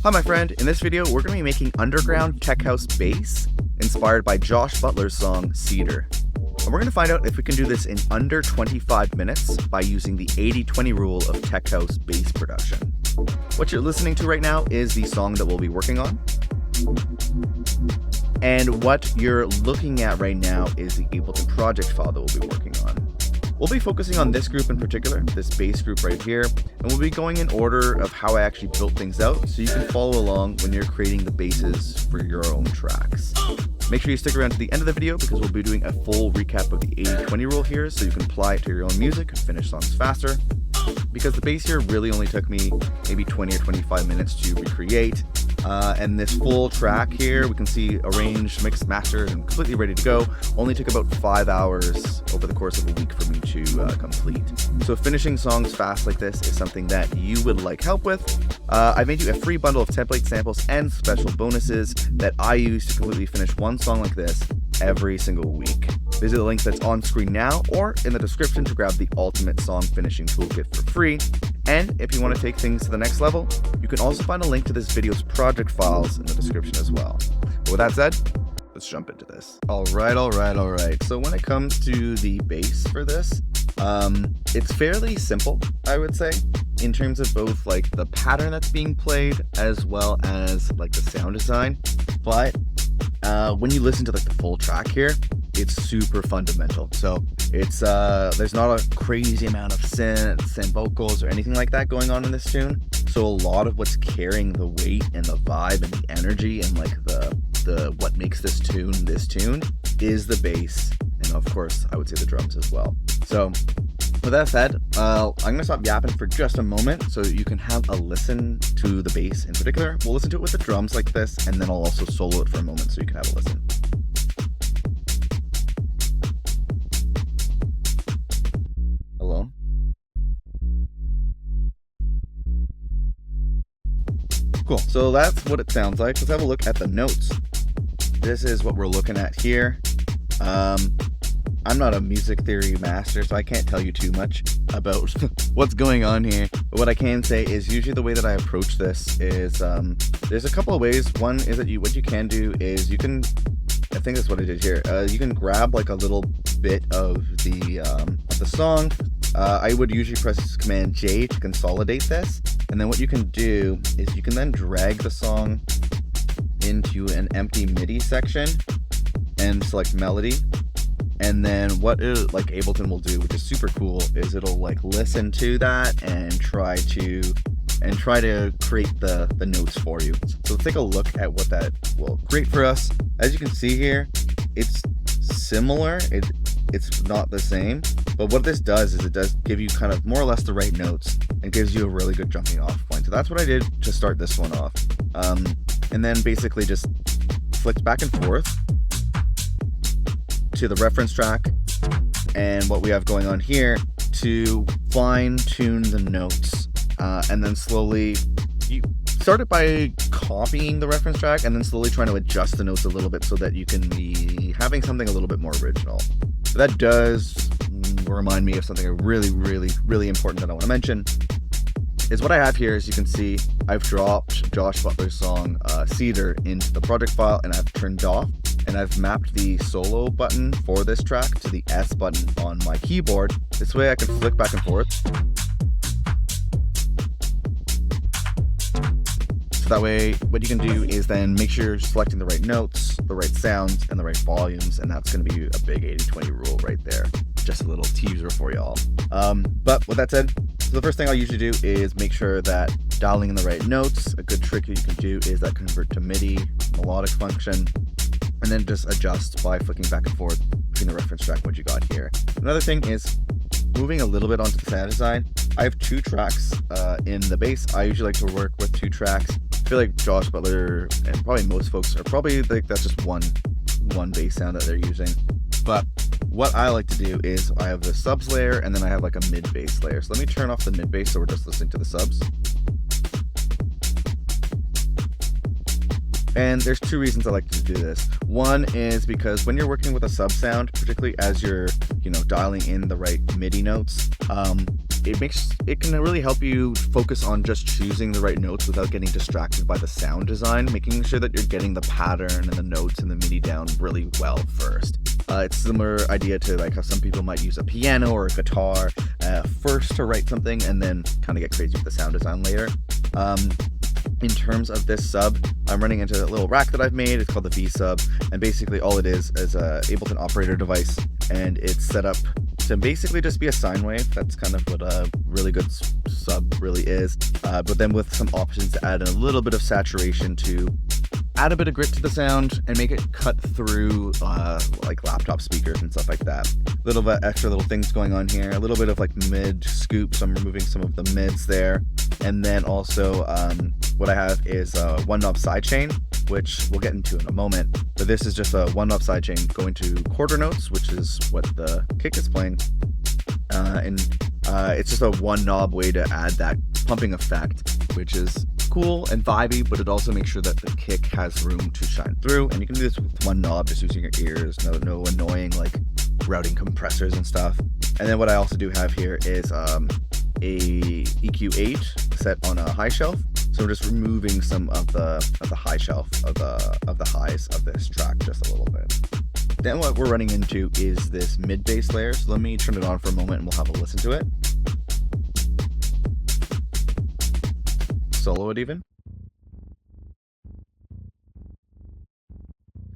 Hi my friend, in this video we're going to be making underground tech house bass inspired by Josh Butler's song Cedar. And we're going to find out if we can do this in under 25 minutes by using the 80-20 rule of tech house bass production. What you're listening to right now is the song that we'll be working on. And what you're looking at right now is the Ableton project file that we'll be working on. We'll be focusing on this group in particular, this bass group right here, and we'll be going in order of how I actually built things out so you can follow along when you're creating the basses for your own tracks. Make sure you stick around to the end of the video because we'll be doing a full recap of the 80-20 rule here so you can apply it to your own music and finish songs faster. Because the bass here really only took me maybe 20 or 25 minutes to recreate. And this full track here, we can see arranged, mixed, mastered, and completely ready to go. Only took about 5 hours over the course of a week for me to complete. So finishing songs fast like this is something that you would like help with. I made you a free bundle of template samples and special bonuses that I use to completely finish one song like this every single week. Visit the link that's on screen now or in the description to grab the ultimate song finishing toolkit for free. And if you want to take things to the next level, you can also find a link to this video's project files in the description as well. But with that said, let's jump into this. All right. So when it comes to the bass for this, it's fairly simple, I would say, in terms of both like the pattern that's being played as well as like the sound design. But when you listen to like the full track here, it's super fundamental. So it's there's not a crazy amount of synths and vocals or anything like that going on in this tune. So a lot of what's carrying the weight and the vibe and the energy and like the what makes this tune is the bass, and of course I would say the drums as well. So with that said, I'm gonna stop yapping for just a moment so you can have a listen to the bass in particular. We'll listen to it with the drums like this, and then I'll also solo it for a moment so you can have a listen. Hello? Cool, so that's what it sounds like. Let's have a look at the notes. This is what we're looking at here. I'm not a music theory master, so I can't tell you too much about what's going on here. But what I can say is usually the way that I approach this is there's a couple of ways. One is that what you can do is you can, I think that's what I did here. You can grab like a little bit of the song. I would usually press Command J to consolidate this, and then what you can do is you can then drag the song into an empty MIDI section and select melody. And then what like Ableton will do, which is super cool, is it'll like listen to that and try to create the notes for you. So let's take a look at what that will create for us. As you can see here, it's similar. It's not the same, but what this does is it does give you kind of more or less the right notes and gives you a really good jumping off point. So that's what I did to start this one off. And then basically just flicked back and forth to the reference track and what we have going on here to fine tune the notes, and then slowly you start it by copying the reference track and then slowly trying to adjust the notes a little bit so that you can be having something a little bit more original. So that does remind me of something really important that I want to mention. Is what I have here, as you can see, I've dropped Josh Butler's song Cedar into the project file and I've turned off, and I've mapped the solo button for this track to the S button on my keyboard. This way I can flick back and forth. So that way what you can do is then make sure you're selecting the right notes, the right sounds, and the right volumes, and that's going to be a big 80-20 rule right there. Just a little teaser for y'all. But with that said, so the first thing I'll usually do is make sure that dialing in the right notes. A good trick that you can do is that convert to MIDI melodic function, and then just adjust by flicking back and forth between the reference track and what you got here. Another thing is moving a little bit onto the sound design. I have 2 tracks in the bass. I usually like to work with 2 tracks. I feel like Josh Butler and probably most folks are probably like that's just one bass sound that they're using. But what I like to do is I have the subs layer and then I have like a mid bass layer. So let me turn off the mid bass so we're just listening to the subs. And there's 2 reasons I like to do this. One is because when you're working with a sub sound, particularly as you're, dialing in the right MIDI notes, it can really help you focus on just choosing the right notes without getting distracted by the sound design, making sure that you're getting the pattern and the notes and the MIDI down really well first. It's a similar idea to like how some people might use a piano or a guitar first to write something and then kind of get crazy with the sound design later. In terms of this sub, I'm running into a little rack that I've made. It's called the V sub, and basically all it is a Ableton operator device, and it's set up to basically just be a sine wave. That's kind of what a really good sub really is, but then with some options to add in a little bit of saturation to add a bit of grit to the sound and make it cut through like laptop speakers and stuff like that. A little bit extra little things going on here, a little bit of like mid scoop, so I'm removing some of the mids there. And then also what I have is a one knob sidechain, which we'll get into in a moment, but this is just a one knob sidechain going to quarter notes, which is what the kick is playing. It's just a one knob way to add that pumping effect, which is cool and vibey, but it also makes sure that the kick has room to shine through. And you can do this with one knob, just using your ears, no annoying like routing compressors and stuff. And then what I also do have here is a EQ8 set on a high shelf. So we're just removing some of the high shelf of the highs of this track just a little bit. Then what we're running into is this mid bass layer. So let me turn it on for a moment and we'll have a listen to it. Solo it even.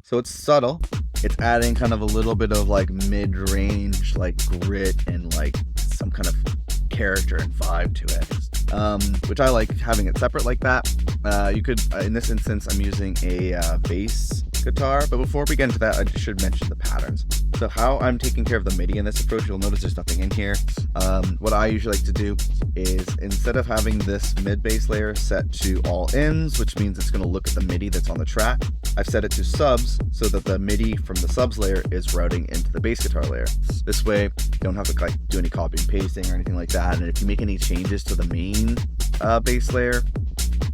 So it's subtle. It's adding kind of a little bit of like mid-range, like grit and like some kind of character and vibe to it, which I like having it separate like that. You could, in this instance, I'm using a bass guitar, but before we get into that, I should mention the patterns. So how I'm taking care of the MIDI in this approach, you'll notice there's nothing in here. What I usually like to do is, instead of having this mid bass layer set to all ins, which means it's going to look at the MIDI that's on the track, I've set it to subs so that the MIDI from the subs layer is routing into the bass guitar layer. This way, you don't have to like do any copy and pasting or anything like that. And if you make any changes to the main bass layer,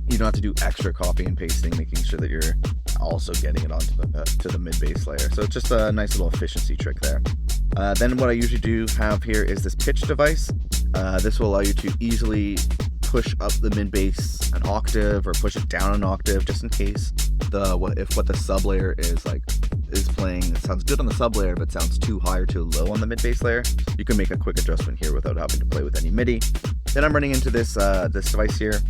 you don't have to do extra copy and pasting, making sure that you're also getting it onto the mid bass layer. So it's just a nice little efficiency trick there. Then what I usually do have here is this pitch device. This will allow you to easily push up the mid bass an octave or push it down an octave, just in case if what the sub layer is playing, it sounds good on the sub layer but sounds too high or too low on the mid bass layer. You can make a quick adjustment here without having to play with any MIDI. Then I'm running into this device here,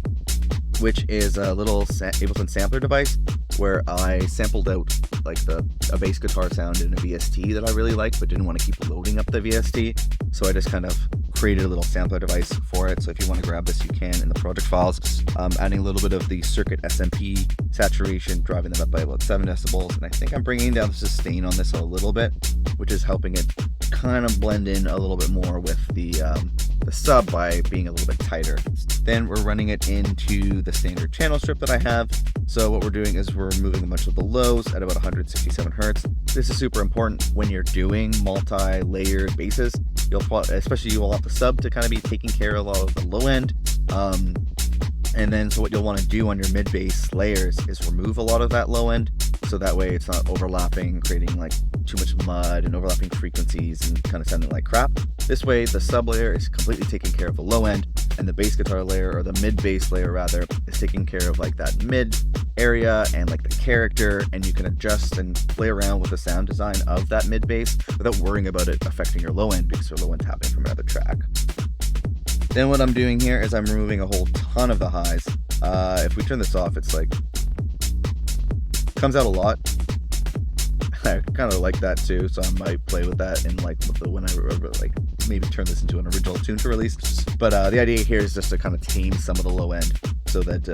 which is a little Ableton sampler device where I sampled out like a bass guitar sound in a VST that I really liked but didn't want to keep loading up the VST. So I just kind of created a little sampler device for it. So if you want to grab this, you can in the project files. Adding a little bit of the circuit SMP saturation, driving that up by about 7 decibels. And I think I'm bringing down the sustain on this a little bit, which is helping it kind of blend in a little bit more with the sub by being a little bit tighter. Then we're running it into the standard channel strip that I have. So what we're doing is we're removing a bunch of the lows at about 167 hertz. This is super important when you're doing multi-layered basses. Especially you will want the sub to kind of be taking care of a lot of the low end. And then so what you'll want to do on your mid bass layers is remove a lot of that low end, so that way it's not overlapping, creating like too much mud and overlapping frequencies and kind of sounding like crap. This way the sub layer is completely taking care of the low end, and the bass guitar layer, or the mid bass layer rather, is taking care of like that mid area and like the character, and you can adjust and play around with the sound design of that mid bass without worrying about it affecting your low end, because your low end's happening from another track. Then what I'm doing here is I'm removing a whole ton of the highs. If we turn this off, it's like, comes out a lot. I kind of like that too, so I might play with that in like when I like maybe turn this into an original tune to release. But the idea here is just to kind of tame some of the low end, so that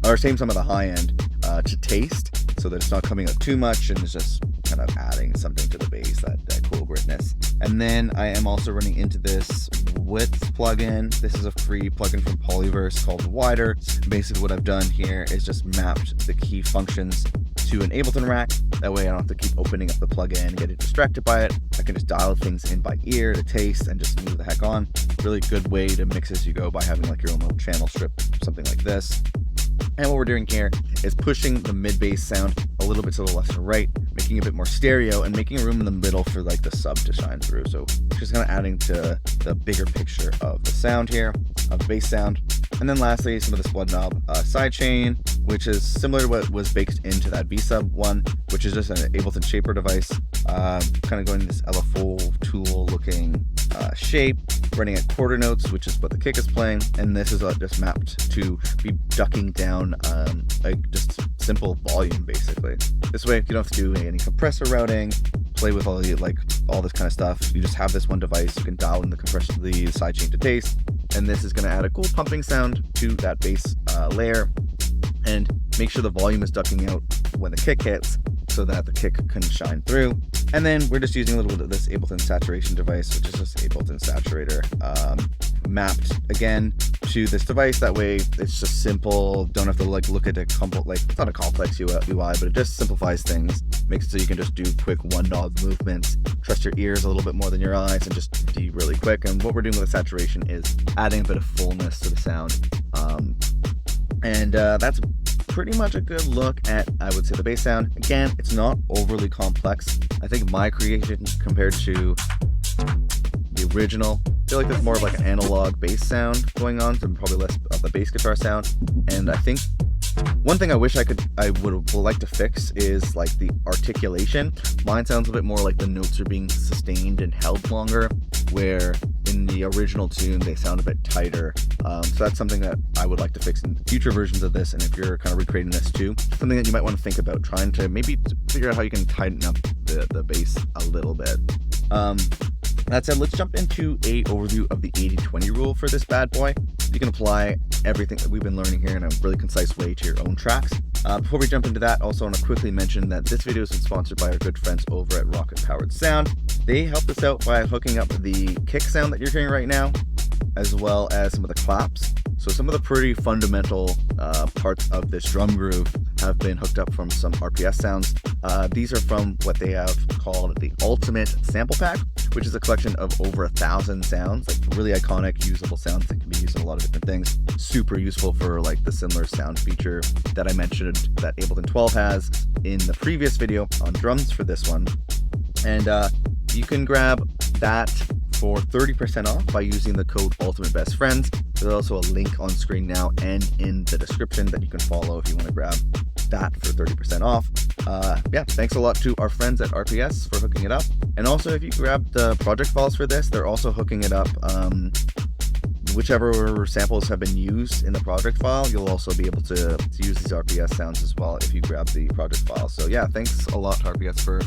or tame some of the high end to taste, so that it's not coming up too much and it's just kind of adding something to the bass, that cool gritness. And then I am also running into this width plugin. This is a free plugin from Polyverse called Wider. Basically what I've done here is just mapped the key functions to an Ableton rack. That way I don't have to keep opening up the plugin and getting distracted by it. I can just dial things in by ear to taste and just move the heck on. Really good way to mix as you go by having like your own little channel strip, something like this. And what we're doing here is pushing the mid bass sound a little bit to the left and right, making it a bit more stereo and making room in the middle for like the sub to shine through. So just kind of adding to the bigger picture of the sound here, of the bass sound. And then lastly, some of this one knob sidechain, which is similar to what was baked into that V-sub one, which is just an Ableton shaper device, kind of going this LFO tool looking shape, running at quarter notes, which is what the kick is playing. And this is just mapped to be ducking down like just simple volume basically. This way you don't have to do any compressor routing, play with all this kind of stuff. You just have this one device. You can dial in the compressor, the sidechain to taste, and this is going to add a cool pumping sound to that bass layer and make sure the volume is ducking out when the kick hits so that the kick can shine through. And then we're just using a little bit of this Ableton saturation device, which is just Ableton saturator, mapped again to this device. That way it's just simple, don't have to look at it's not a complex UI, but it just simplifies things, makes it so you can just do quick one knob movements, trust your ears a little bit more than your eyes, and just be really quick. And what we're doing with the saturation is adding a bit of fullness to the sound. That's pretty much a good look at, I would say, the bass sound. Again, it's not overly complex. I think my creation compared to the original, I feel like there's more of like an analog bass sound going on, so probably less of the bass guitar sound. And I think one thing I wish I would like to fix is like the articulation. Mine sounds a bit more like the notes are being sustained and held longer, where in the original tune they sound a bit tighter. So that's something that I would like to fix in future versions of this. And if you're kind of recreating this too, something that you might want to think about, trying to maybe figure out how you can tighten up the bass a little bit. That said, let's jump into a overview of the 80-20 rule for this bad boy. You can apply everything that we've been learning here in a really concise way to your own tracks. Before we jump into that, also want to quickly mention that this video has been sponsored by our good friends over at Rocket Powered Sound. They helped us out by hooking up the kick sound that you're hearing right now, as well as some of the claps. So some of the pretty fundamental parts of this drum groove have been hooked up from some RPS sounds. These are from what they have called the Ultimate Sample Pack, which is a collection of over 1,000 sounds, like really iconic, usable sounds that can be used in a lot of different things. Super useful for like the similar sound feature that I mentioned that Ableton 12 has in the previous video on drums for this one. And you can grab that for 30% off by using the code ULTIMATEBESTFRIENDS. There's also a link on screen now and in the description that you can follow if you want to grab that for 30% off. Yeah, thanks a lot to our friends at RPS for hooking it up. And also, if you grab the project files for this, they're also hooking it up. Whichever samples have been used in the project file, you'll also be able to use these RPS sounds as well if you grab the project file. So yeah, thanks a lot to RPS for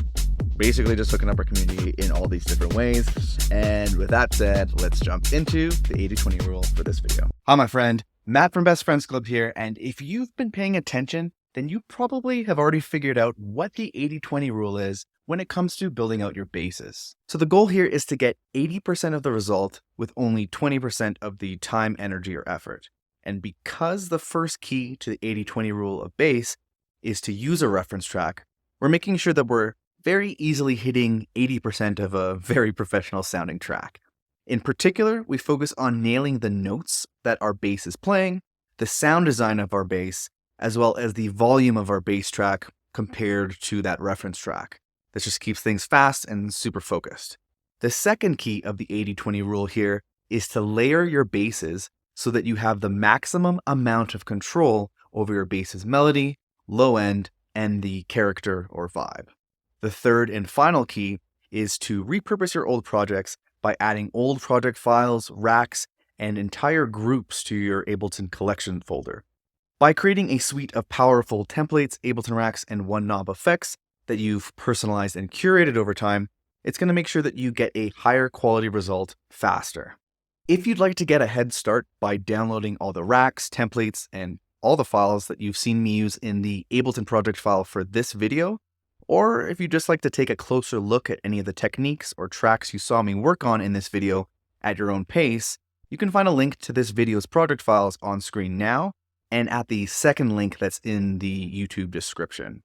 basically just hooking up our community in all these different ways. And with that said, let's jump into the 80-20 rule for this video. Hi, my friend, Matt from Best Friends Club here. And if you've been paying attention, then you probably have already figured out what the 80-20 rule is when it comes to building out your basses. So the goal here is to get 80% of the result with only 20% of the time, energy, or effort. And because the first key to the 80-20 rule of bass is to use a reference track, we're making sure that we're very easily hitting 80% of a very professional sounding track. In particular, we focus on nailing the notes that our bass is playing, the sound design of our bass, as well as the volume of our bass track compared to that reference track. This just keeps things fast and super focused. The second key of the 80-20 rule here is to layer your basses so that you have the maximum amount of control over your bass's melody, low end, and the character or vibe. The third and final key is to repurpose your old projects by adding old project files, racks, and entire groups to your Ableton collection folder. By creating a suite of powerful templates, Ableton racks, and one knob effects that you've personalized and curated over time, it's going to make sure that you get a higher quality result faster. If you'd like to get a head start by downloading all the racks, templates, and all the files that you've seen me use in the Ableton project file for this video, or if you'd just like to take a closer look at any of the techniques or tracks you saw me work on in this video at your own pace, you can find a link to this video's project files on screen now and at the second link that's in the YouTube description.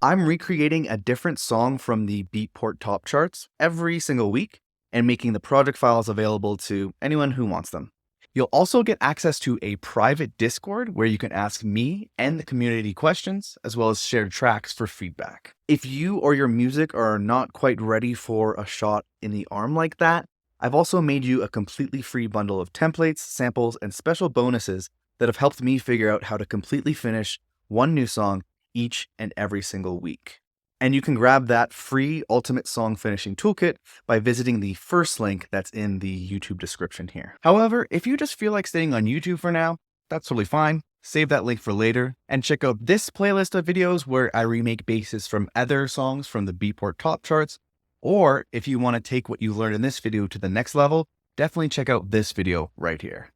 I'm recreating a different song from the Beatport top charts every single week and making the project files available to anyone who wants them. You'll also get access to a private Discord where you can ask me and the community questions, as well as share tracks for feedback. If you or your music are not quite ready for a shot in the arm like that, I've also made you a completely free bundle of templates, samples, and special bonuses that have helped me figure out how to completely finish one new song each and every single week. And you can grab that free Ultimate Song Finishing Toolkit by visiting the first link that's in the YouTube description here. However, if you just feel like staying on YouTube for now, that's totally fine. Save that link for later and check out this playlist of videos where I remake basses from other songs from the Beatport top charts. Or if you want to take what you learned in this video to the next level, definitely check out this video right here.